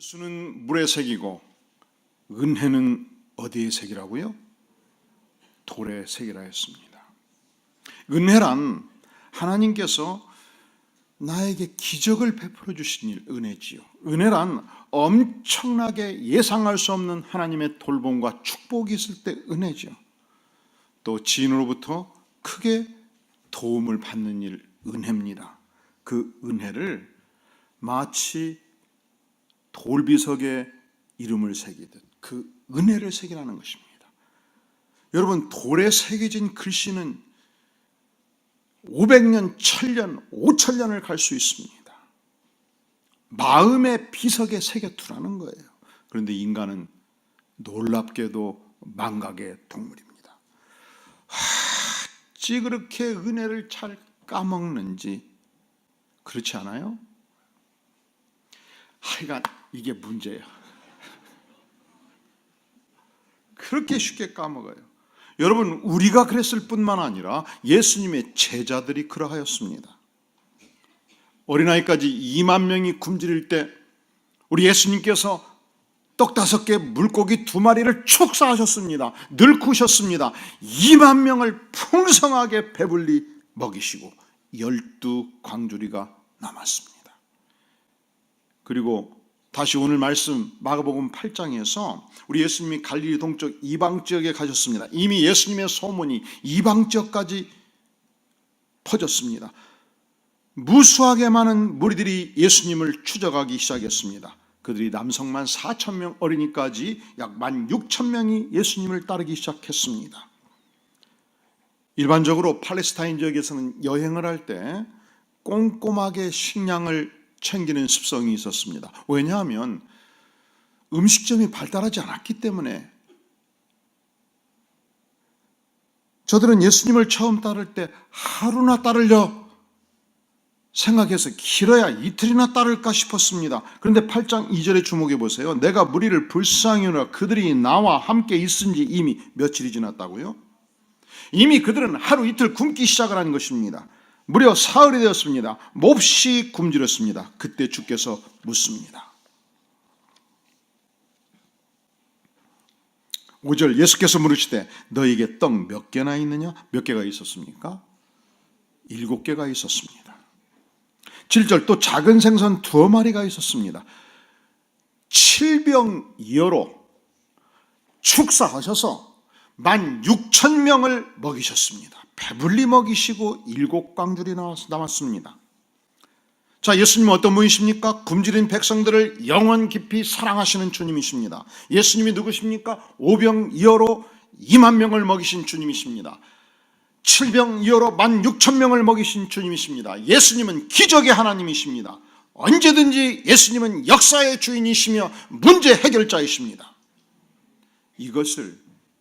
수는 물에 새기고 은혜는 어디에 새기라고요? 돌에 새기라 했습니다. 은혜란 하나님께서 나에게 기적을 베풀어 주신 일, 은혜지요. 은혜란 엄청나게 예상할 수 없는 하나님의 돌봄과 축복이 있을 때 은혜지요. 또 지인으로부터 크게 도움을 받는 일, 은혜입니다. 그 은혜를 마치 돌비석에 이름을 새기듯 그 은혜를 새기라는 것입니다. 여러분, 돌에 새겨진 글씨는 500년, 1000년, 5000년을 갈 수 있습니다. 마음의 비석에 새겨두라는 거예요. 그런데 인간은 놀랍게도 망각의 동물입니다. 어찌 그렇게 은혜를 잘 까먹는지. 그렇지 않아요? 하여간 이게 문제예요. 그렇게 쉽게 까먹어요. 여러분, 우리가 그랬을 뿐만 아니라 예수님의 제자들이 그러하였습니다. 어린아이까지 2만 명이 굶주릴 때 우리 예수님께서 떡 5개, 물고기 2마리를 축사하셨습니다. 늙으셨습니다. 2만 명을 풍성하게 배불리 먹이시고 12광주리가 남았습니다. 그리고 다시 오늘 말씀 마가복음 8장에서 우리 예수님이 갈릴리 동쪽 이방 지역에 가셨습니다. 이미 예수님의 소문이 이방 지역까지 퍼졌습니다. 무수하게 많은 무리들이 예수님을 추적하기 시작했습니다. 그들이 남성만 4,000명, 어린이까지 약 16,000명이 예수님을 따르기 시작했습니다. 일반적으로 팔레스타인 지역에서는 여행을 할 때 꼼꼼하게 식량을 챙기는 습성이 있었습니다. 왜냐하면 음식점이 발달하지 않았기 때문에. 저들은 예수님을 처음 따를 때 하루나 따르려 생각해서 길어야 이틀이나 따를까 싶었습니다. 그런데 8장 2절에 주목해 보세요. 내가 무리를 불쌍히 여기노라 그들이 나와 함께 있은 지 이미 며칠이 지났다고요? 이미 그들은 하루 이틀 굶기 시작을 한 것입니다. 무려 사흘이 되었습니다. 몹시 굶주렸습니다. 그때 주께서 묻습니다. 5절 예수께서 물으시되 너에게 떡 몇 개나 있느냐? 몇 개가 있었습니까? 7개가 있었습니다. 7절 또 작은 생선 2마리가 있었습니다. 7병이어로 축사하셔서 16,000명을 먹이셨습니다. 배불리 먹이시고 7광줄이 남았습니다. 자, 예수님은 어떤 분이십니까? 굶주린 백성들을 영원 깊이 사랑하시는 주님이십니다. 예수님이 누구십니까? 5병이어로 2만 명을 먹이신 주님이십니다. 7병이어로 16,000명을 먹이신 주님이십니다. 예수님은 기적의 하나님이십니다. 언제든지 예수님은 역사의 주인이시며 문제 해결자이십니다. 이것을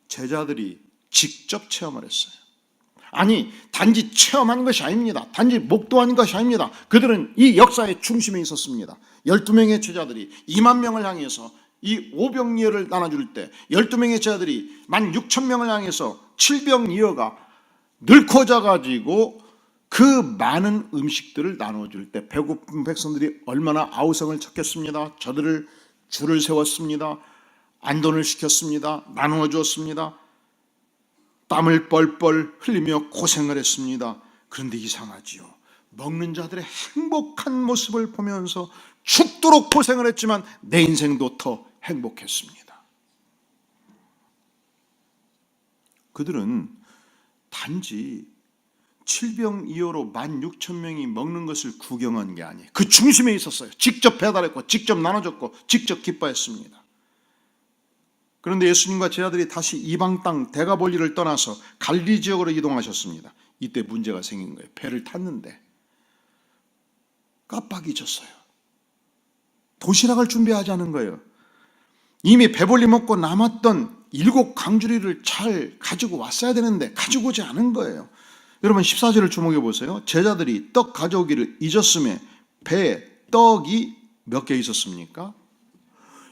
제자들이 직접 체험을 했어요. 아니, 단지 체험한 것이 아닙니다. 단지 목도한 것이 아닙니다. 그들은 이 역사의 중심에 있었습니다. 12명의 제자들이 2만 명을 향해서 이 5병이어를 나눠줄 때 12명의 제자들이 16,000명을 향해서 7병이어가 늙어져 가지고 그 많은 음식들을 나눠줄 때 배고픈 백성들이 얼마나 아우성을 쳤겠습니다. 저들을 줄을 세웠습니다. 안돈을 시켰습니다. 나누어 주었습니다. 땀을 뻘뻘 흘리며 고생을 했습니다. 그런데 이상하지요. 먹는 자들의 행복한 모습을 보면서 죽도록 고생을 했지만 내 인생도 더 행복했습니다. 그들은 단지 7병이어로 16,000명이 먹는 것을 구경한 게 아니에요. 그 중심에 있었어요. 직접 배달했고 직접 나눠줬고 직접 기뻐했습니다. 그런데 예수님과 제자들이 다시 이방 땅 데가볼리를 떠나서 갈릴리 지역으로 이동하셨습니다. 이때 문제가 생긴 거예요. 배를 탔는데 깜빡 잊었어요. 도시락을 준비하지 않은 거예요. 이미 배불리 먹고 남았던 7광주리를 잘 가지고 왔어야 되는데 가지고 오지 않은 거예요. 여러분 14절을 주목해 보세요. 제자들이 떡 가져오기를 잊었음에 배에 떡이 몇 개 있었습니까?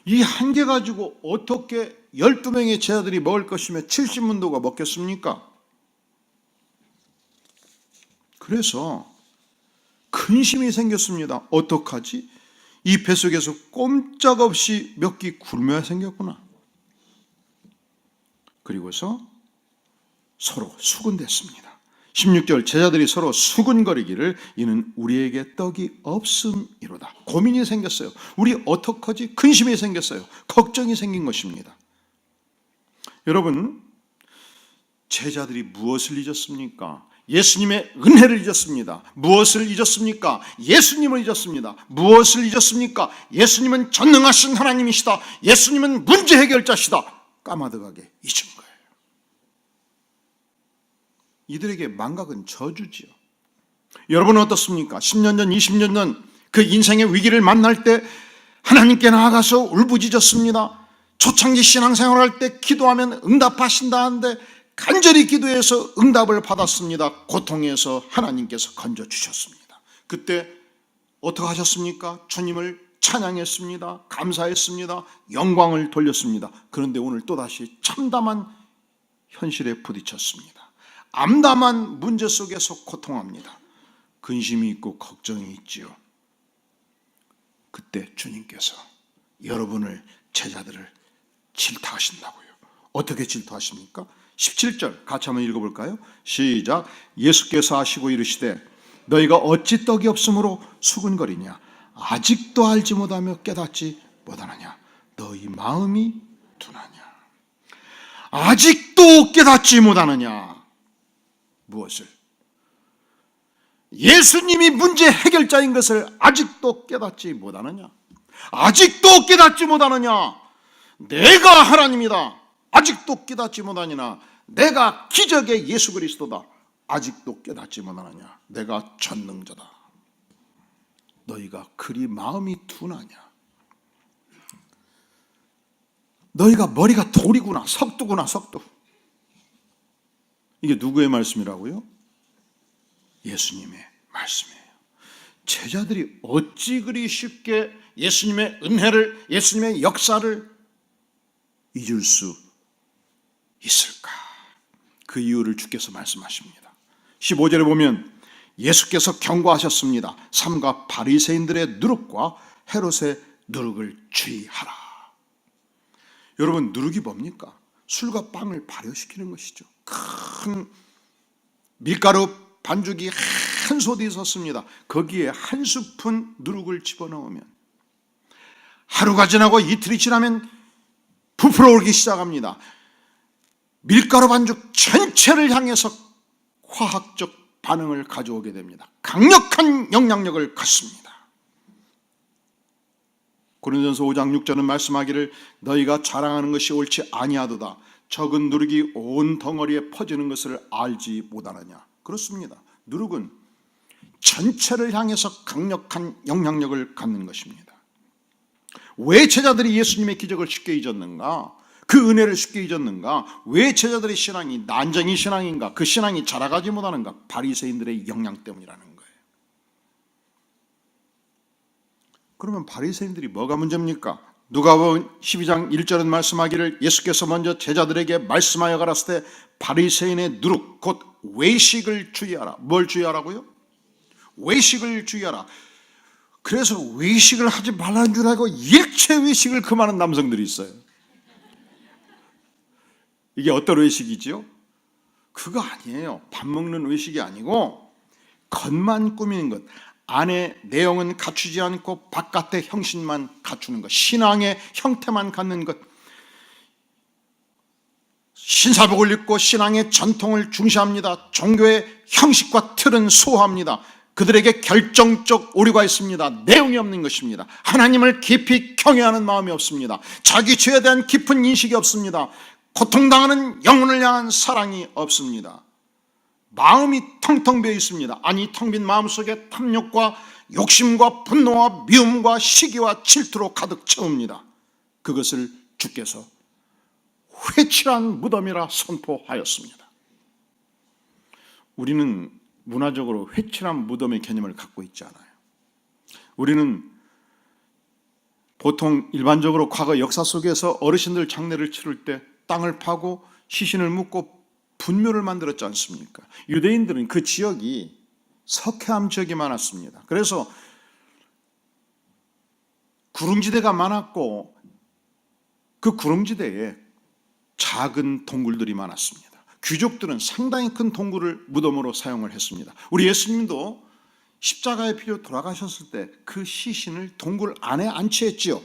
이 한 개 가지고 어떻게 12명의 제자들이 먹을 것이며 70문도가 먹겠습니까? 그래서 근심이 생겼습니다. 어떡하지? 이 뱃속에서 꼼짝없이 몇 끼 굶어야 생겼구나. 그리고서 서로 수군댔습니다. 16절 제자들이 서로 수군거리기를 이는 우리에게 떡이 없음이로다. 고민이 생겼어요. 우리 어떡하지? 근심이 생겼어요. 걱정이 생긴 것입니다. 여러분, 제자들이 무엇을 잊었습니까? 예수님의 은혜를 잊었습니다. 무엇을 잊었습니까? 예수님을 잊었습니다. 무엇을 잊었습니까? 예수님은 전능하신 하나님이시다. 예수님은 문제 해결자시다. 까마득하게 잊은 거예요. 이들에게 망각은 저주지요. 여러분은 어떻습니까? 10년 전, 20년 전 그 인생의 위기를 만날 때 하나님께 나아가서 울부짖었습니다. 초창기 신앙생활할 때 기도하면 응답하신다 하는데 간절히 기도해서 응답을 받았습니다. 고통에서 하나님께서 건져주셨습니다. 그때 어떻게 하셨습니까? 주님을 찬양했습니다. 감사했습니다. 영광을 돌렸습니다. 그런데 오늘 또다시 참담한 현실에 부딪혔습니다. 암담한 문제 속에서 고통합니다. 근심이 있고 걱정이 있지요. 그때 주님께서 여러분을, 제자들을 질타하신다고요. 어떻게 질타하십니까? 17절 같이 한번 읽어볼까요? 시작. 예수께서 하시고 이르시되 너희가 어찌 떡이 없으므로 수군거리냐? 아직도 알지 못하며 깨닫지 못하느냐? 너희 마음이 둔하냐? 아직도 깨닫지 못하느냐? 무엇을? 예수님이 문제 해결자인 것을 아직도 깨닫지 못하느냐? 아직도 깨닫지 못하느냐? 내가 하나님이다. 아직도 깨닫지 못하느냐? 내가 기적의 예수 그리스도다. 아직도 깨닫지 못하느냐? 내가 전능자다. 너희가 그리 마음이 둔하냐? 너희가 머리가 돌이구나. 석두구나. 석두. 이게 누구의 말씀이라고요? 예수님의 말씀이에요. 제자들이 어찌 그리 쉽게 예수님의 은혜를, 예수님의 역사를 잊을 수 있을까? 그 이유를 주께서 말씀하십니다. 15절에 보면 예수께서 경고하셨습니다. 삼가 바리새인들의 누룩과 헤롯의 누룩을 주의하라. 여러분, 누룩이 뭡니까? 술과 빵을 발효시키는 것이죠. 큰 밀가루 반죽이 한 솥이 있었습니다. 거기에 한 스푼 누룩을 집어넣으면 하루가 지나고 이틀이 지나면 부풀어 오르기 시작합니다. 밀가루 반죽 전체를 향해서 화학적 반응을 가져오게 됩니다. 강력한 영향력을 갖습니다. 고린도전서 5장 6절은 말씀하기를 너희가 자랑하는 것이 옳지 아니하도다. 적은 누룩이 온 덩어리에 퍼지는 것을 알지 못하느냐. 그렇습니다. 누룩은 전체를 향해서 강력한 영향력을 갖는 것입니다. 왜 제자들이 예수님의 기적을 쉽게 잊었는가? 그 은혜를 쉽게 잊었는가? 왜 제자들의 신앙이 난쟁이 신앙인가? 그 신앙이 자라가지 못하는가? 바리새인들의 영향 때문이라는 거예요. 그러면 바리새인들이 뭐가 문제입니까? 누가복음 12장 1절은 말씀하기를 예수께서 먼저 제자들에게 말씀하여 가라사대 바리새인의 누룩 곧 외식을 주의하라. 뭘 주의하라고요? 외식을 주의하라. 그래서 외식을 하지 말라는 줄 알고 일체 외식을 금하는 남성들이 있어요. 이게 어떤 외식이지요? 그거 아니에요. 밥 먹는 외식이 아니고 겉만 꾸미는 것. 안에 내용은 갖추지 않고 바깥의 형식만 갖추는 것. 신앙의 형태만 갖는 것. 신사복을 입고 신앙의 전통을 중시합니다. 종교의 형식과 틀은 소화합니다. 그들에게 결정적 오류가 있습니다. 내용이 없는 것입니다. 하나님을 깊이 경외하는 마음이 없습니다. 자기 죄에 대한 깊은 인식이 없습니다. 고통당하는 영혼을 향한 사랑이 없습니다. 마음이 텅텅 비어 있습니다. 아니, 텅 빈 마음속에 탐욕과 욕심과 분노와 미움과 시기와 질투로 가득 채웁니다. 그것을 주께서 회칠한 무덤이라 선포하였습니다. 우리는 문화적으로 회칠한 무덤의 개념을 갖고 있지 않아요. 우리는 보통 일반적으로 과거 역사 속에서 어르신들 장례를 치를 때 땅을 파고 시신을 묻고 분묘를 만들었지 않습니까? 유대인들은 그 지역이 석회암 지역이 많았습니다. 그래서 구릉지대가 많았고 그 구릉지대에 작은 동굴들이 많았습니다. 귀족들은 상당히 큰 동굴을 무덤으로 사용을 했습니다. 우리 예수님도 십자가의 피로 돌아가셨을 때 그 시신을 동굴 안에 안치했지요.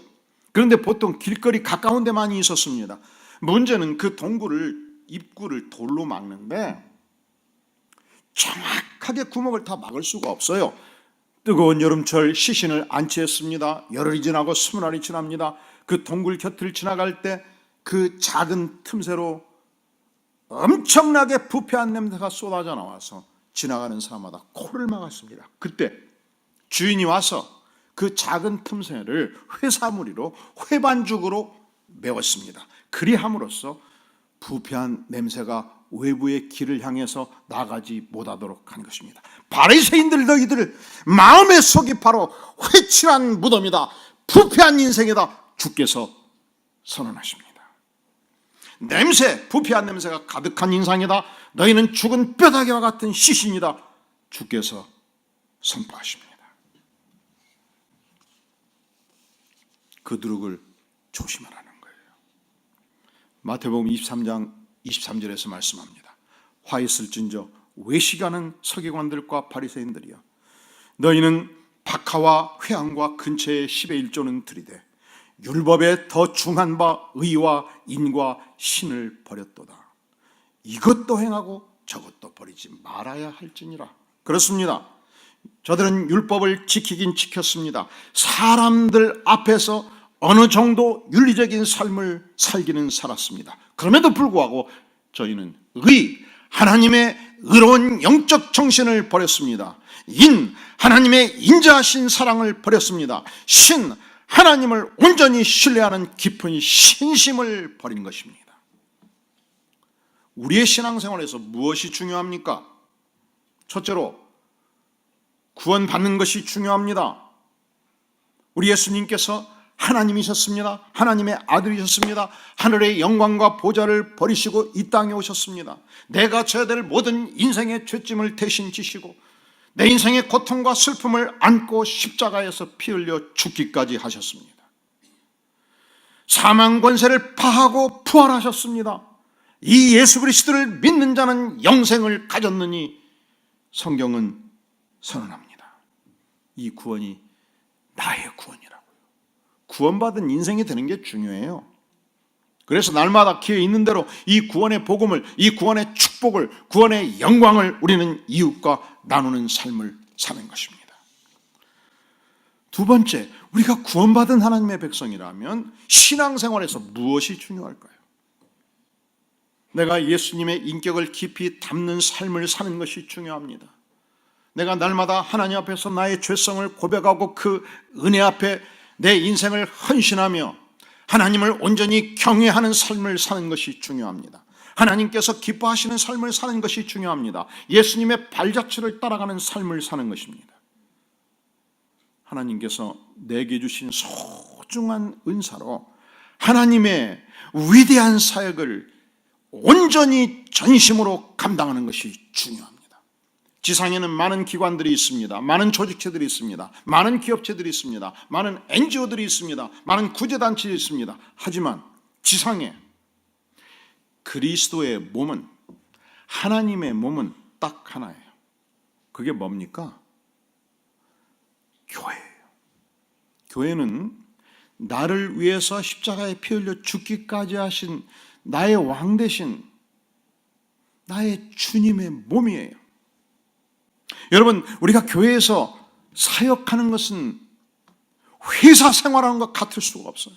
그런데 보통 길거리 가까운 데 많이 있었습니다. 문제는 그 동굴을 입구를 돌로 막는데 정확하게 구멍을 다 막을 수가 없어요. 뜨거운 여름철 시신을 안치했습니다. 열흘이 지나고 20날이 지납니다. 그 동굴 곁을 지나갈 때 그 작은 틈새로 엄청나게 부패한 냄새가 쏟아져 나와서 지나가는 사람마다 코를 막았습니다. 그때 주인이 와서 그 작은 틈새를 회사무리로 회반죽으로 메웠습니다. 그리함으로써 부패한 냄새가 외부의 길을 향해서 나가지 못하도록 한 것입니다. 바리새인들 너희들 마음의 속이 바로 회칠한 무덤이다, 부패한 인생이다, 주께서 선언하십니다. 냄새, 부패한 냄새가 가득한 인상이다, 너희는 죽은 뼈다귀와 같은 시신이다, 주께서 선포하십니다. 그 누룩을 조심하라는 거예요. 마태복음 23장 23절에서 말씀합니다. 화 있을진저 외식하는 서기관들과 바리새인들이여, 너희는 박하와 회항과 근처의 10의 1조는 들이되 율법에 더 중한 바 의와 인과 신을 버렸도다. 이것도 행하고 저것도 버리지 말아야 할지니라. 그렇습니다. 저들은 율법을 지키긴 지켰습니다. 사람들 앞에서 어느 정도 윤리적인 삶을 살기는 살았습니다. 그럼에도 불구하고 저희는 하나님의 의로운 영적 정신을 버렸습니다. 하나님의 인자하신 사랑을 버렸습니다. 하나님을 온전히 신뢰하는 깊은 신심을 버린 것입니다. 우리의 신앙생활에서 무엇이 중요합니까? 첫째로 구원받는 것이 중요합니다. 우리 예수님께서 하나님이셨습니다. 하나님의 아들이셨습니다. 하늘의 영광과 보좌를 버리시고 이 땅에 오셨습니다. 내가 져야 될 모든 인생의 죄짐을 대신 지시고 내 인생의 고통과 슬픔을 안고 십자가에서 피 흘려 죽기까지 하셨습니다. 사망 권세를 파하고 부활하셨습니다. 이 예수 그리스도를 믿는 자는 영생을 가졌느니 성경은 선언합니다. 이 구원이 나의 구원이라고요. 구원받은 인생이 되는 게 중요해요. 그래서 날마다 기회 있는 대로 이 구원의 복음을, 이 구원의 축복을, 구원의 영광을 우리는 이웃과 나누는 삶을 사는 것입니다. 두 번째, 우리가 구원받은 하나님의 백성이라면 신앙생활에서 무엇이 중요할까요? 내가 예수님의 인격을 깊이 담는 삶을 사는 것이 중요합니다. 내가 날마다 하나님 앞에서 나의 죄성을 고백하고 그 은혜 앞에 내 인생을 헌신하며 하나님을 온전히 경외하는 삶을 사는 것이 중요합니다. 하나님께서 기뻐하시는 삶을 사는 것이 중요합니다. 예수님의 발자취를 따라가는 삶을 사는 것입니다. 하나님께서 내게 주신 소중한 은사로 하나님의 위대한 사역을 온전히 전심으로 감당하는 것이 중요합니다. 지상에는 많은 기관들이 있습니다. 많은 조직체들이 있습니다. 많은 기업체들이 있습니다. 많은 NGO들이 있습니다. 많은 구제단체들이 있습니다. 하지만 지상에 그리스도의 몸은, 하나님의 몸은 딱 하나예요. 그게 뭡니까? 교회예요. 교회는 나를 위해서 십자가에 피 흘려 죽기까지 하신 나의 왕 대신 나의 주님의 몸이에요. 여러분, 우리가 교회에서 사역하는 것은 회사 생활하는 것 같을 수가 없어요.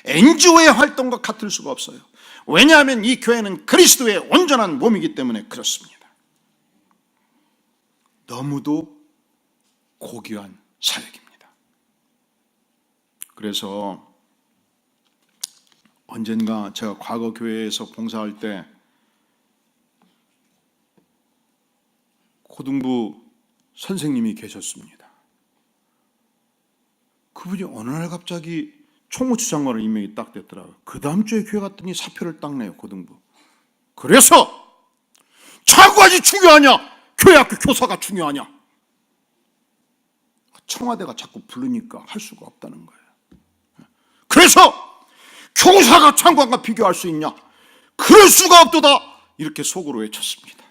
NGO의 활동과 같을 수가 없어요. 왜냐하면 이 교회는 그리스도의 온전한 몸이기 때문에 그렇습니다. 너무도 고귀한 사역입니다. 그래서 언젠가 제가 과거 교회에서 봉사할 때 고등부 선생님이 계셨습니다. 그분이 어느 날 갑자기 총무처 장관으로 임명이 딱 됐더라고요. 그 다음 주에 교회 갔더니 사표를 딱 내요, 고등부. 그래서 차관이 중요하냐? 교회학교 교사가 중요하냐? 청와대가 자꾸 부르니까 할 수가 없다는 거예요. 그래서 교사가 장관과 비교할 수 있냐? 그럴 수가 없도다. 이렇게 속으로 외쳤습니다.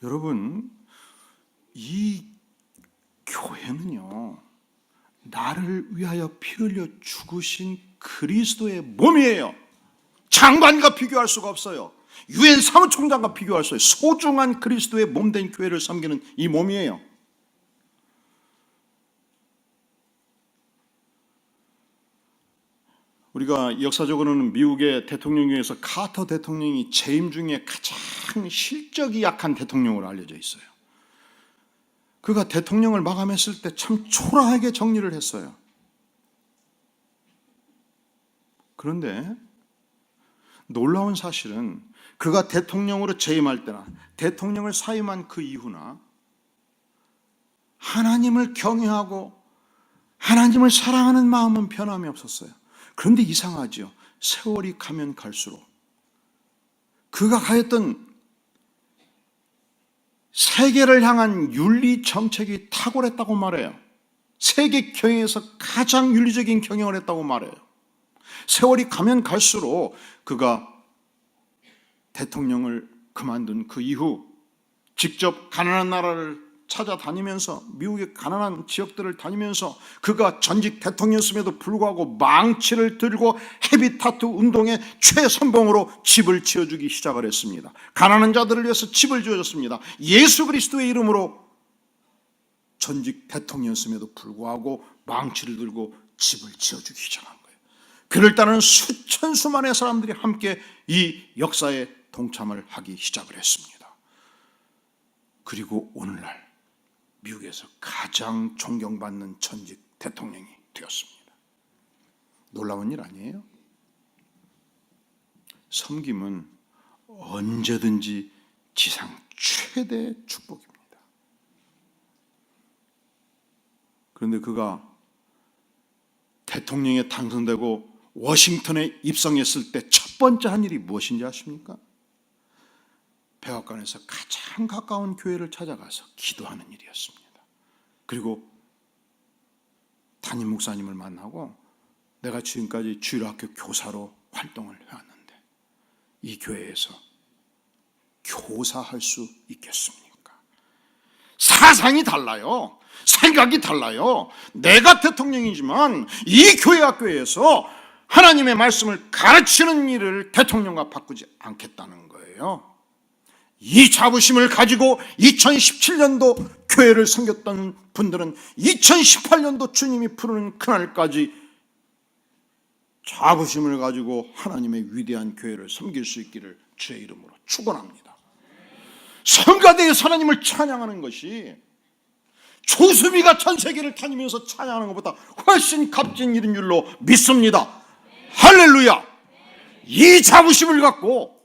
여러분, 이 교회는요, 나를 위하여 피 흘려 죽으신 그리스도의 몸이에요. 장관과 비교할 수가 없어요. 유엔 사무총장과 비교할 수 없어요. 소중한 그리스도의 몸된 교회를 섬기는 이 몸이에요. 우리가 역사적으로는 미국의 대통령 중에서 카터 대통령이 재임 중에 가장 실적이 약한 대통령으로 알려져 있어요. 그가 대통령을 마감했을 때 참 초라하게 정리를 했어요. 그런데 놀라운 사실은 그가 대통령으로 재임할 때나 대통령을 사임한 그 이후나 하나님을 경외하고 하나님을 사랑하는 마음은 변함이 없었어요. 그런데 이상하죠. 세월이 가면 갈수록 그가 가했던 세계를 향한 윤리 정책이 탁월했다고 말해요. 세계 경영에서 가장 윤리적인 경영을 했다고 말해요. 세월이 가면 갈수록 그가 대통령을 그만둔 그 이후 직접 가난한 나라를 찾아다니면서 미국의 가난한 지역들을 다니면서 그가 전직 대통령이었음에도 불구하고 망치를 들고 헤비타트 운동의 최선봉으로 집을 지어주기 시작을 했습니다. 가난한 자들을 위해서 집을 지어줬습니다. 예수 그리스도의 이름으로 전직 대통령이었음에도 불구하고 망치를 들고 집을 지어주기 시작한 거예요. 그를 따르는 수천 수만의 사람들이 함께 이 역사에 동참을 하기 시작을 했습니다. 그리고 오늘날 미국에서 가장 존경받는 전직 대통령이 되었습니다. 놀라운 일 아니에요? 섬김은 언제든지 지상 최대 축복입니다. 그런데 그가 대통령에 당선되고 워싱턴에 입성했을 때 첫 번째 한 일이 무엇인지 아십니까? 백악관에서 가장 가까운 교회를 찾아가서 기도하는 일이었습니다. 그리고 담임 목사님을 만나고 내가 지금까지 주일학교 교사로 활동을 해왔는데 이 교회에서 교사할 수 있겠습니까? 사상이 달라요. 생각이 달라요. 내가 대통령이지만 이 교회 학교에서 하나님의 말씀을 가르치는 일을 대통령과 바꾸지 않겠다는 거예요. 이 자부심을 가지고 2017년도 교회를 섬겼던 분들은 2018년도 주님이 부르는 그날까지 자부심을 가지고 하나님의 위대한 교회를 섬길 수 있기를 주의 이름으로 축원합니다. 성가대에서 하나님을 찬양하는 것이 조수비가 전 세계를 다니면서 찬양하는 것보다 훨씬 값진 일인 줄로 믿습니다. 할렐루야! 이 자부심을 갖고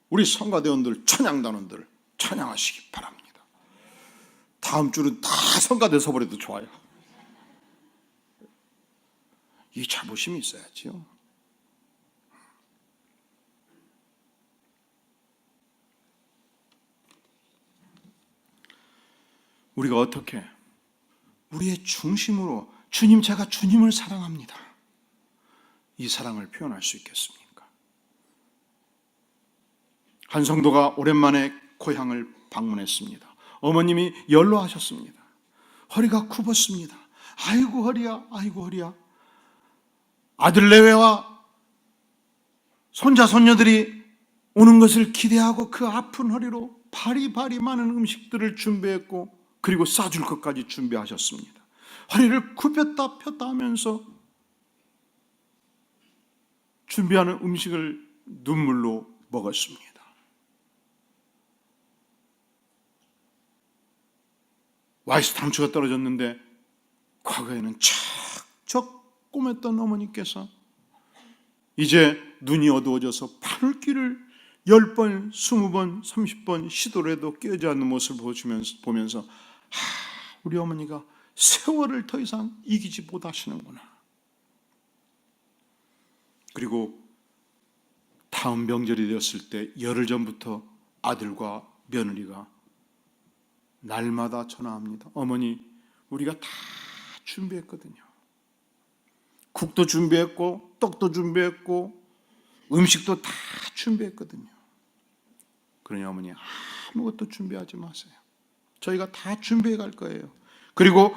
우리 성가대원들, 찬양단원들 찬양하시기 바랍니다. 다음 주는 다 성가대 서버려도 좋아요. 이 자부심이 있어야지요. 우리가 어떻게 우리의 중심으로 주님, 제가 주님을 사랑합니다, 이 사랑을 표현할 수 있겠습니까? 한 성도가 오랜만에 고향을 방문했습니다. 어머님이 연로하셨습니다. 허리가 굽었습니다. 아이고 허리야, 아이고 허리야. 아들 내외와 손자 손녀들이 오는 것을 기대하고 그 아픈 허리로 바리바리 많은 음식들을 준비했고 그리고 싸줄 것까지 준비하셨습니다. 허리를 굽혔다 폈다 하면서 준비하는 음식을 눈물로 먹었습니다. 와이스 당추가 떨어졌는데 과거에는 척척 꼬맸던 어머니께서 이제 눈이 어두워져서 바늘길을 10번, 20번, 30번 시도를 해도 깨지 않는 모습을 보면서 우리 어머니가 세월을 더 이상 이기지 못하시는구나. 그리고 다음 명절이 되었을 때 열흘 전부터 아들과 며느리가 날마다 전화합니다. 어머니, 우리가 다 준비했거든요. 국도 준비했고 떡도 준비했고 음식도 다 준비했거든요. 그러니 어머니, 아무것도 준비하지 마세요. 저희가 다 준비해 갈 거예요. 그리고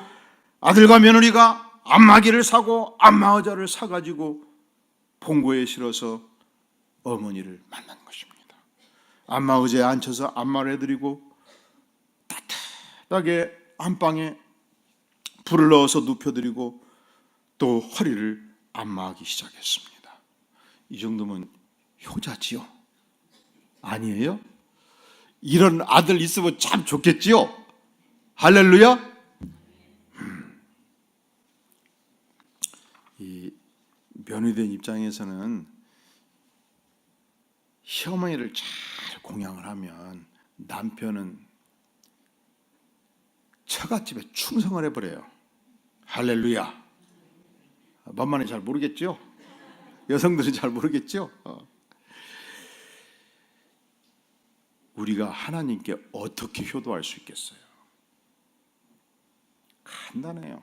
아들과 며느리가 안마기를 사고 안마의자를 사가지고 봉고에 실어서 어머니를 만난 것입니다. 안마의자에 앉혀서 안마를 해드리고 따뜻하게 안방에 불을 넣어서 눕혀드리고 또 허리를 안마하기 시작했습니다. 이 정도면 효자지요? 아니에요? 이런 아들 있으면 참 좋겠지요? 할렐루야? 이 며느리된 입장에서는 시어머니를 잘 공양을 하면 남편은 처갓집에 충성을 해버려요. 할렐루야. 뭔 말인지 잘 모르겠죠? 여성들은 잘 모르겠죠? 우리가 하나님께 어떻게 효도할 수 있겠어요? 간단해요.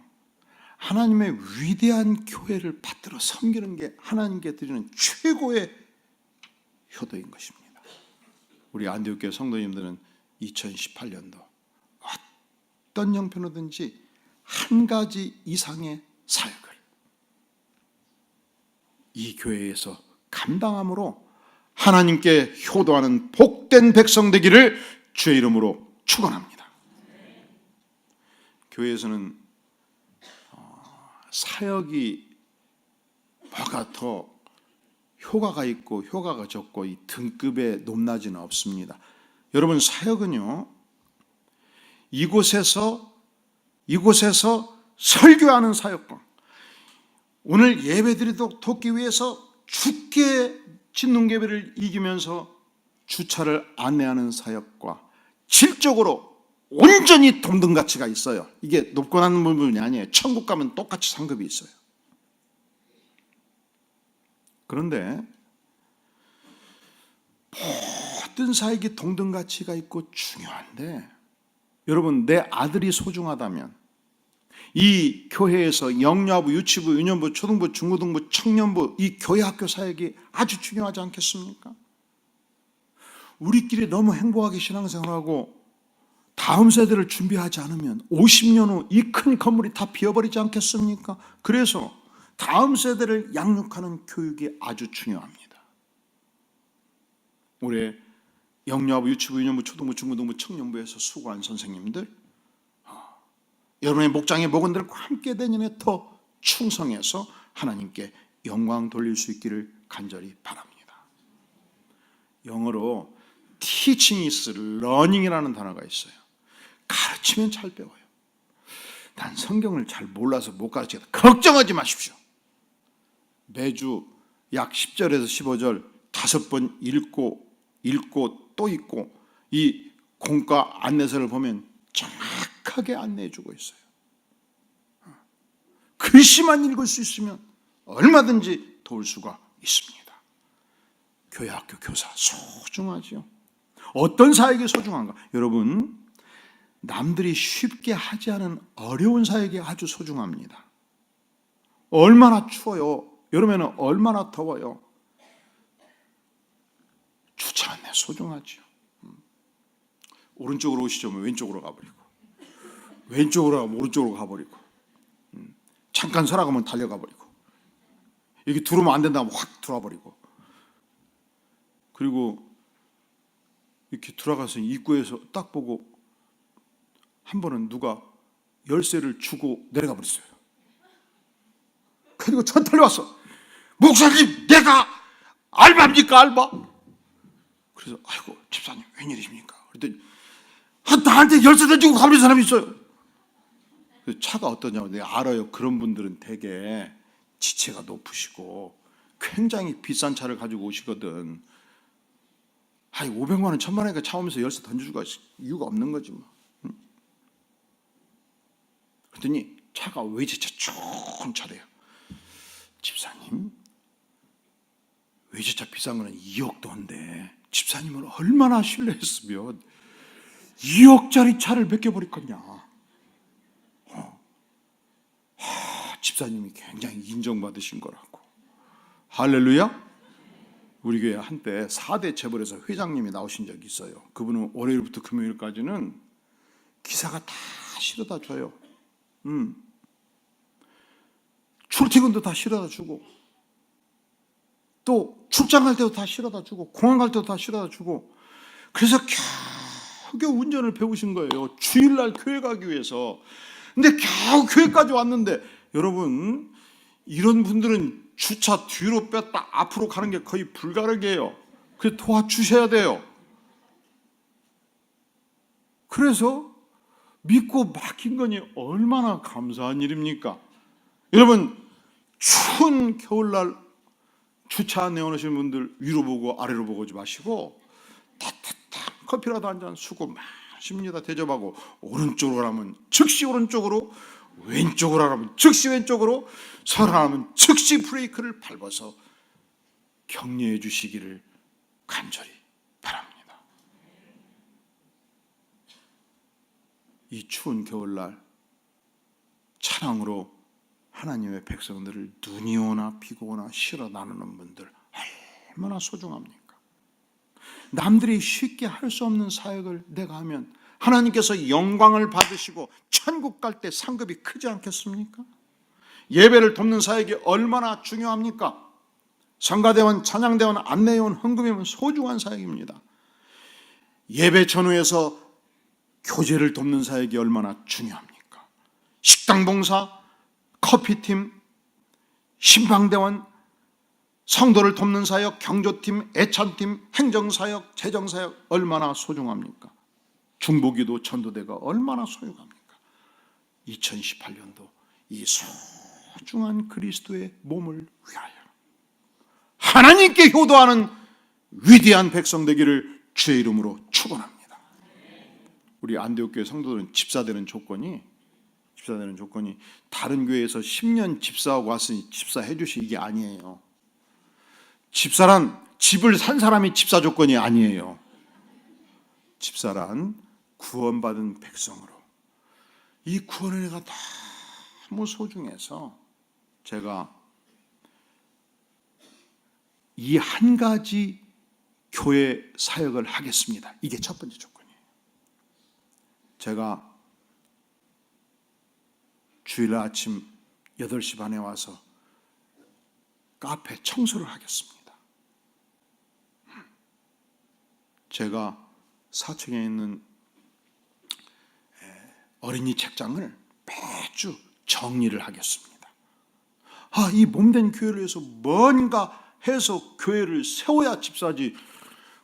하나님의 위대한 교회를 받들어 섬기는 게 하나님께 드리는 최고의 효도인 것입니다. 우리 안디옥교회 성도님들은 2018년도 어떤 형편이든지 한 가지 이상의 사역을 이 교회에서 감당함으로 하나님께 효도하는 복된 백성 되기를 주의 이름으로 축원합니다. 교회에서는 사역이 뭐가 더 효과가 있고 효과가 적고 이 등급의 높낮이는 없습니다. 여러분, 사역은요, 이곳에서 설교하는 사역과 오늘 예배드리도록 돕기 위해서 죽게 진눈개비를 이기면서 주차를 안내하는 사역과 질적으로 온전히 동등 가치가 있어요. 이게 높고 낮은 부분이 아니에요. 천국 가면 똑같이 상급이 있어요. 그런데 모든 사역이 동등 가치가 있고 중요한데, 여러분, 내 아들이 소중하다면 이 교회에서 영유아부, 유치부, 유년부, 초등부, 중고등부, 청년부 이 교회 학교 사역이 아주 중요하지 않겠습니까? 우리끼리 너무 행복하게 신앙생활하고 다음 세대를 준비하지 않으면 50년 후 이 큰 건물이 다 비어버리지 않겠습니까? 그래서 다음 세대를 양육하는 교육이 아주 중요합니다. 올해 영유아부, 유치부, 유년부, 초등부, 중고등부, 청년부에서 수고한 선생님들, 여러분의 목장의 목원들과 함께 내년에 더 충성해서 하나님께 영광 돌릴 수 있기를 간절히 바랍니다. 영어로 teaching is learning이라는 단어가 있어요. 가르치면 잘 배워요. 난 성경을 잘 몰라서 못 가르치겠다. 걱정하지 마십시오. 매주 약 10절에서 15절 5번 읽고 또 읽고 이 공과 안내서를 보면 정확하게 안내해주고 있어요. 글씨만 읽을 수 있으면 얼마든지 도울 수가 있습니다. 교회 학교 교사 소중하지요. 어떤 사역이 소중한가? 여러분, 남들이 쉽게 하지 않은 어려운 사역이 아주 소중합니다. 얼마나 추워요. 여름에는 얼마나 더워요. 주차한 내 소중하지요. 오른쪽으로 오시죠. 왼쪽으로 가버리고, 왼쪽으로 가면 오른쪽으로 가버리고, 잠깐 서라가면 달려가버리고, 여기 들어오면 안 된다면 확 들어와버리고, 그리고 이렇게 들어가서 입구에서 딱 보고 한 번은 누가 열쇠를 주고 내려가 버렸어요. 그리고 전 달려왔어. 목사님, 내가 알바입니까, 알바? 그래서 아이고, 집사님 웬일이십니까? 그랬더니 나한테 열쇠 던지고 가버린 사람이 있어요. 차가 어떠냐고. 내가 알아요. 그런 분들은 되게 지체가 높으시고 굉장히 비싼 차를 가지고 오시거든. 500만 원, 1000만 원이니까 차 오면서 열쇠 던져주고 이유가 없는 거지 뭐. 그랬더니 차가 외제차 좋은 차래요. 집사님, 외제차 비싼 거는 2억 도인데 집사님을 얼마나 신뢰했으면 2억짜리 차를 몇 개 버릴 거냐. 집사님이 굉장히 인정받으신 거라고. 할렐루야. 우리 교회 한때 4대 재벌에서 회장님이 나오신 적이 있어요. 그분은 월요일부터 금요일까지는 기사가 다 실어다 줘요. 출퇴근도 다 실어다 주고, 또 출장 갈 때도 다 실어다 주고, 공항 갈 때도 다 실어다 주고. 그래서 겨우 운전을 배우신 거예요. 주일날 교회 가기 위해서. 근데 겨우 교회까지 왔는데, 여러분, 이런 분들은 주차 뒤로 뺐다 앞으로 가는 게 거의 불가능해요. 그래서 도와주셔야 돼요. 그래서 믿고 맡긴 거니 얼마나 감사한 일입니까? 여러분, 추운 겨울날 주차 내어놓으시는 분들 위로 보고 아래로 보고 오지 마시고 따뜻한 커피라도 한 잔 수고 마십니다. 대접하고 오른쪽으로 가면 즉시 오른쪽으로, 왼쪽으로 가면 즉시 왼쪽으로, 서라하면 즉시 브레이크를 밟아서 격려해 주시기를 간절히 바랍니다. 이 추운 겨울날 차량으로 하나님의 백성들을 눈이 오나 비가 오나 실어 나누는 분들 얼마나 소중합니까? 남들이 쉽게 할 수 없는 사역을 내가 하면 하나님께서 영광을 받으시고 천국 갈 때 상급이 크지 않겠습니까? 예배를 돕는 사역이 얼마나 중요합니까? 성가대원, 찬양대원, 안내원, 헌금이면 소중한 사역입니다. 예배 전후에서 교제를 돕는 사역이 얼마나 중요합니까? 식당 봉사, 커피팀, 신방대원, 성도를 돕는 사역, 경조팀, 애찬팀, 행정사역, 재정사역 얼마나 소중합니까? 중보기도, 전도대가 얼마나 소중합니까? 2018년도 이 소중한 그리스도의 몸을 위하여 하나님께 효도하는 위대한 백성 되기를 주의 이름으로 축원합니다. 우리 안디옥교회 성도들은 집사되는 조건이 다른 교회에서 10년 집사하고 왔으니 집사해 주시기 아니에요. 집사란 집을 산 사람이 집사 조건이 아니에요. 집사란 구원받은 백성으로, 이 구원의 은혜가 너무 소중해서 제가 이 한 가지 교회 사역을 하겠습니다. 이게 첫 번째 조건이에요. 제가 주일 아침 8시 반에 와서 카페 청소를 하겠습니다. 제가 4층에 있는 어린이 책장을 매주 정리를 하겠습니다. 이 몸된 교회를 위해서 뭔가 해서 교회를 세워야 집사지.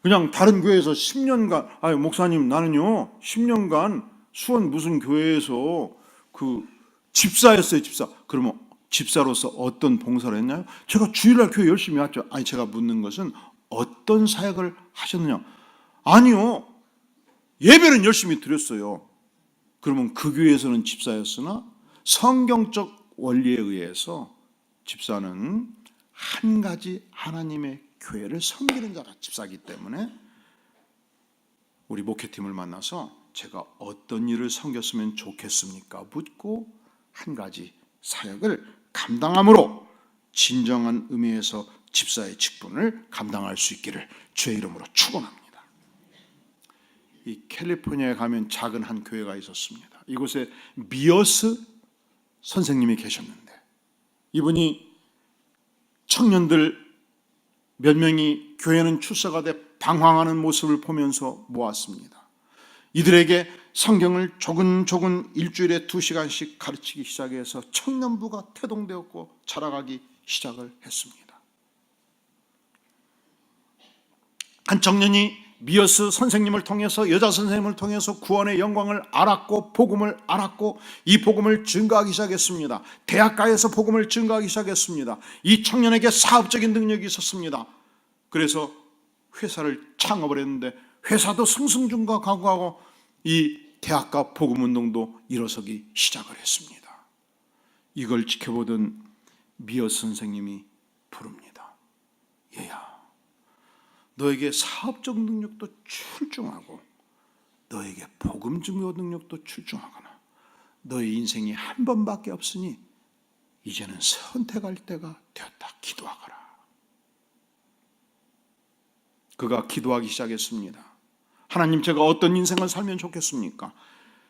그냥 다른 교회에서 10년간, 목사님 나는요 10년간 수원 무슨 교회에서 그 집사였어요. 집사. 그러면 집사로서 어떤 봉사를 했나요? 제가 주일날 교회 열심히 왔죠. 제가 묻는 것은 어떤 사역을 하셨느냐? 아니요, 예배는 열심히 드렸어요. 그러면 그 교회에서는 집사였으나 성경적 원리에 의해서 집사는 한 가지 하나님의 교회를 섬기는 자가 집사이기 때문에 우리 목회팀을 만나서 제가 어떤 일을 섬겼으면 좋겠습니까? 묻고 한 가지 사역을 감당함으로 진정한 의미에서 집사의 직분을 감당할 수 있기를 주의 이름으로 축원합니다. 이 캘리포니아에 가면 작은 한 교회가 있었습니다. 이곳에 미어스 선생님이 계셨는데 이분이 청년들 몇 명이 교회는 출사가 돼 방황하는 모습을 보면서 모았습니다. 이들에게 성경을 조근조근 일주일에 2시간씩 가르치기 시작해서 청년부가 태동되었고 자라가기 시작을 했습니다. 한 청년이 미어스 선생님을 통해서, 여자 선생님을 통해서 구원의 영광을 알았고 복음을 알았고 이 복음을 증거하기 시작했습니다. 대학가에서 복음을 증거하기 시작했습니다. 이 청년에게 사업적인 능력이 있었습니다. 그래서 회사를 창업을 했는데 회사도 승승장구하고 이 대학가 복음운동도 일어서기 시작을 했습니다. 이걸 지켜보던 미어스 선생님이 부릅니다. 얘야, 너에게 사업적 능력도 출중하고 너에게 복음 증거 능력도 출중하거나 너의 인생이 한 번밖에 없으니 이제는 선택할 때가 되었다. 기도하거라. 그가 기도하기 시작했습니다. 하나님, 제가 어떤 인생을 살면 좋겠습니까?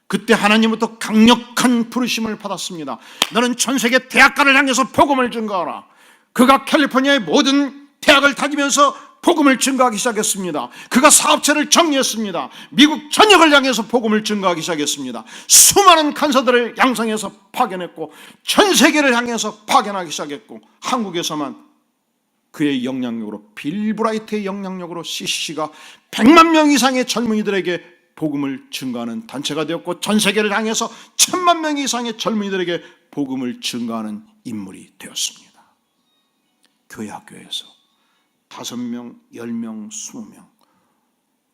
그때 하나님부터 강력한 부르심을 받았습니다. 너는 전 세계 대학가를 향해서 복음을 증거하라. 그가 캘리포니아의 모든 대학을 다니면서 복음을 증거하기 시작했습니다. 그가 사업체를 정리했습니다. 미국 전역을 향해서 복음을 증거하기 시작했습니다. 수많은 간사들을 양성해서 파견했고 전 세계를 향해서 파견하기 시작했고, 한국에서만 그의 영향력으로, 빌 브라이트의 영향력으로 CCC가 100만 명 이상의 젊은이들에게 복음을 증거하는 단체가 되었고, 전 세계를 향해서 1000만 명 이상의 젊은이들에게 복음을 증거하는 인물이 되었습니다. 교회 학교에서 5명, 10명, 20명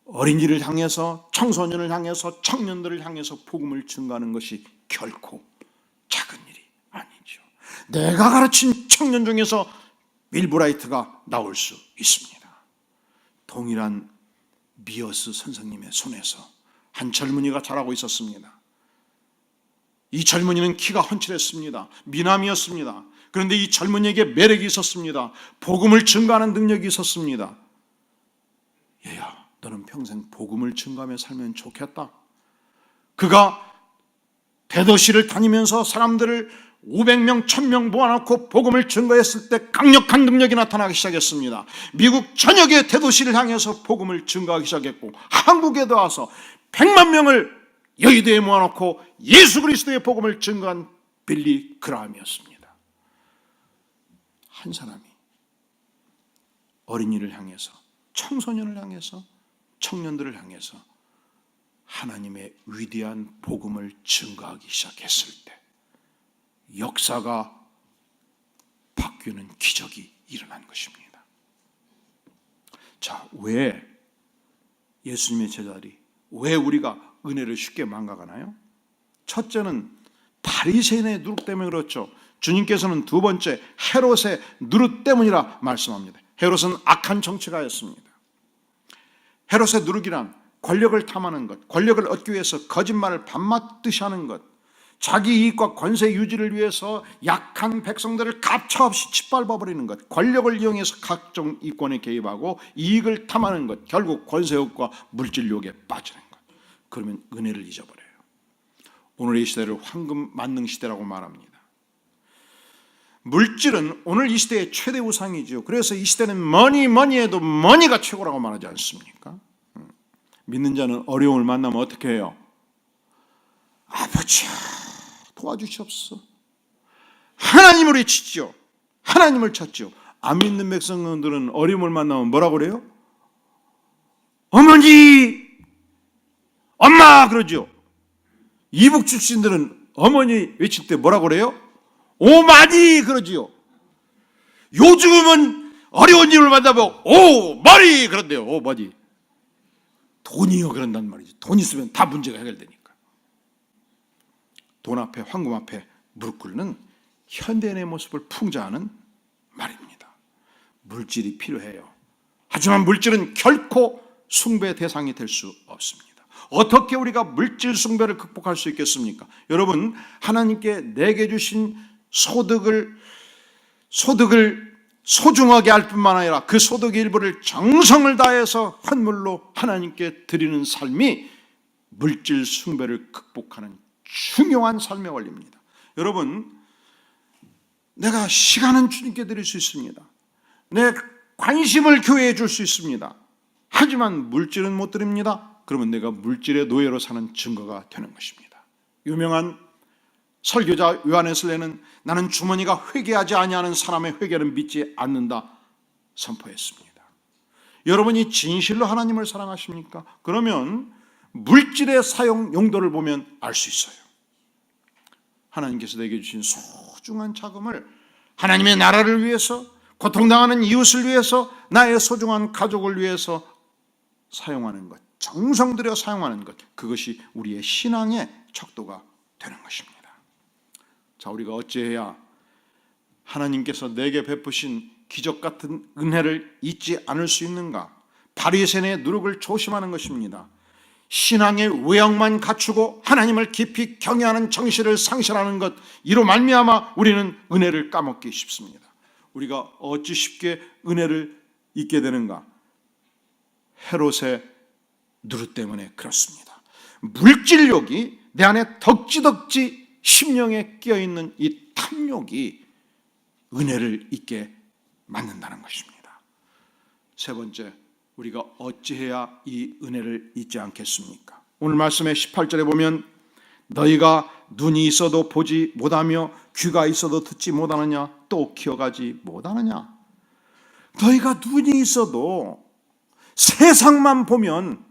어린이를 향해서, 청소년을 향해서, 청년들을 향해서 복음을 증거하는 것이 결코 작은 일이 아니죠. 내가 가르친 청년 중에서 빌 브라이트가 나올 수 있습니다. 동일한 미어스 선생님의 손에서 한 젊은이가 자라고 있었습니다. 이 젊은이는 키가 훤칠했습니다. 미남이었습니다. 그런데 이 젊은이에게 매력이 있었습니다. 복음을 증거하는 능력이 있었습니다. 얘야, 너는 평생 복음을 증거하며 살면 좋겠다. 그가 대도시를 다니면서 사람들을 500명, 1000명 모아놓고 복음을 증거했을 때 강력한 능력이 나타나기 시작했습니다. 미국 전역의 대도시를 향해서 복음을 증거하기 시작했고, 한국에도 와서 100만 명을 여의도에 모아놓고 예수 그리스도의 복음을 증거한 빌리 그라함이었습니다. 한 사람이 어린이를 향해서, 청소년을 향해서, 청년들을 향해서 하나님의 위대한 복음을 증거하기 시작했을 때 역사가 바뀌는 기적이 일어난 것입니다. 자, 왜 예수님의 제자들이, 왜 우리가 은혜를 쉽게 망각하나요? 첫째는 바리새인의 누룩 때문에 그렇죠. 주님께서는 두 번째 헤롯의 누룩 때문이라 말씀합니다. 헤롯은 악한 정치가였습니다. 헤롯의 누룩이란 권력을 탐하는 것, 권력을 얻기 위해서 거짓말을 밤맞듯이 하는 것, 자기 이익과 권세 유지를 위해서 약한 백성들을 가차없이 짓밟아버리는 것, 권력을 이용해서 각종 이권에 개입하고 이익을 탐하는 것, 결국 권세욕과 물질욕에 빠지는 것. 그러면 은혜를 잊어버려요. 오늘의 시대를 황금 만능 시대라고 말합니다. 물질은 오늘 이 시대의 최대 우상이죠. 그래서 이 시대는 머니 해도 머니가 최고라고 말하지 않습니까? 믿는 자는 어려움을 만나면 어떻게 해요? 아버지 도와주시옵소서. 하나님을 외치죠. 하나님을 찾죠. 안 믿는 백성들은 어려움을 만나면 뭐라고 그래요? 어머니, 엄마 그러죠. 이북 출신들은 어머니 외칠 때 뭐라고 그래요? 오마니 그러지요. 요즘은 어려운 일을 만나면 오마니 그런대요. 오마니. 돈이요 그런단 말이죠. 돈 있으면 다 문제가 해결되니까. 돈 앞에, 황금 앞에 무릎 꿇는 현대인의 모습을 풍자하는 말입니다. 물질이 필요해요. 하지만 물질은 결코 숭배 대상이 될 수 없습니다. 어떻게 우리가 물질 숭배를 극복할 수 있겠습니까? 여러분, 하나님께 내게 주신 소득을 소중하게 할 뿐만 아니라 그 소득의 일부를 정성을 다해서 헌물로 하나님께 드리는 삶이 물질 숭배를 극복하는 중요한 삶의 원리입니다. 여러분, 내가 시간은 주님께 드릴 수 있습니다. 내 관심을 교회에 줄 수 있습니다. 하지만 물질은 못 드립니다. 그러면 내가 물질의 노예로 사는 증거가 되는 것입니다. 유명한 설교자 요한웨슬레는 나는 주머니가 회개하지 아니하는 사람의 회개를 믿지 않는다 선포했습니다. 여러분이 진실로 하나님을 사랑하십니까? 그러면 물질의 사용 용도를 보면 알 수 있어요. 하나님께서 내게 주신 소중한 자금을 하나님의 나라를 위해서, 고통당하는 이웃을 위해서, 나의 소중한 가족을 위해서 사용하는 것, 정성 들여 사용하는 것, 그것이 우리의 신앙의 척도가 되는 것입니다. 자, 우리가 어찌해야 하나님께서 내게 베푸신 기적 같은 은혜를 잊지 않을 수 있는가? 바리새인의 누룩을 조심하는 것입니다. 신앙의 외형만 갖추고 하나님을 깊이 경외하는 정신을 상실하는 것, 이로 말미암아 우리는 은혜를 까먹기 쉽습니다. 우리가 어찌 쉽게 은혜를 잊게 되는가? 헤롯의 누르 때문에 그렇습니다. 물질욕이 내 안에 덕지덕지 심령에 끼어있는 이 탐욕이 은혜를 잊게 만든다는 것입니다. 세 번째, 우리가 어찌해야 이 은혜를 잊지 않겠습니까? 오늘 말씀의 18절에 보면 너희가 눈이 있어도 보지 못하며 귀가 있어도 듣지 못하느냐, 또 기억하지 못하느냐. 너희가 눈이 있어도 세상만 보면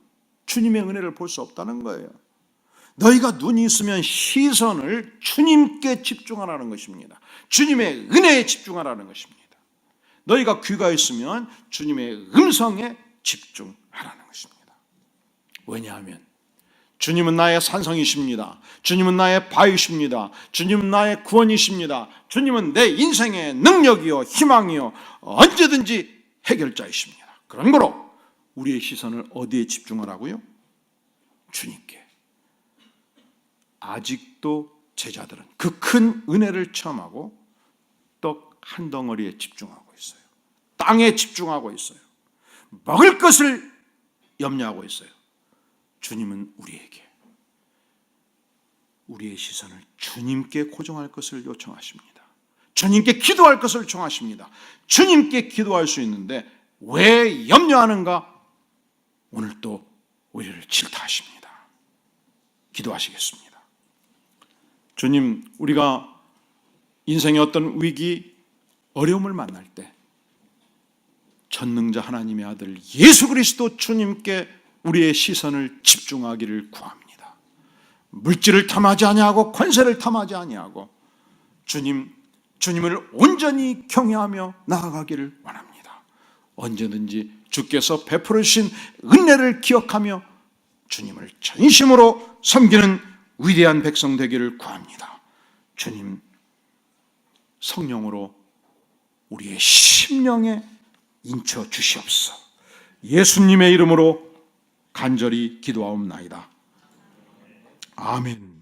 주님의 은혜를 볼 수 없다는 거예요. 너희가 눈이 있으면 시선을 주님께 집중하라는 것입니다. 주님의 은혜에 집중하라는 것입니다. 너희가 귀가 있으면 주님의 음성에 집중하라는 것입니다. 왜냐하면 주님은 나의 산성이십니다. 주님은 나의 바위십니다. 주님은 나의 구원이십니다. 주님은 내 인생의 능력이요 희망이요 언제든지 해결자이십니다. 그런 거로 우리의 시선을 어디에 집중하라고요? 주님께. 아직도 제자들은 그 큰 은혜를 체험하고 떡 한 덩어리에 집중하고 있어요. 땅에 집중하고 있어요. 먹을 것을 염려하고 있어요. 주님은 우리의 시선을 주님께 고정할 것을 요청하십니다. 주님께 기도할 것을 요청하십니다. 주님께 기도할 수 있는데 왜 염려하는가? 오늘 또 우리를 질타하십니다. 기도하시겠습니다. 주님, 우리가 인생의 어떤 위기, 어려움을 만날 때 전능자 하나님의 아들 예수 그리스도 주님께 우리의 시선을 집중하기를 구합니다. 물질을 탐하지 아니하고 권세를 탐하지 아니하고 주님을 온전히 경외하며 나아가기를 원합니다. 언제든지 주께서 베풀으신 은혜를 기억하며 주님을 전심으로 섬기는 위대한 백성 되기를 구합니다. 주님, 성령으로 우리의 심령에 인쳐 주시옵소서. 예수님의 이름으로 간절히 기도하옵나이다. 아멘.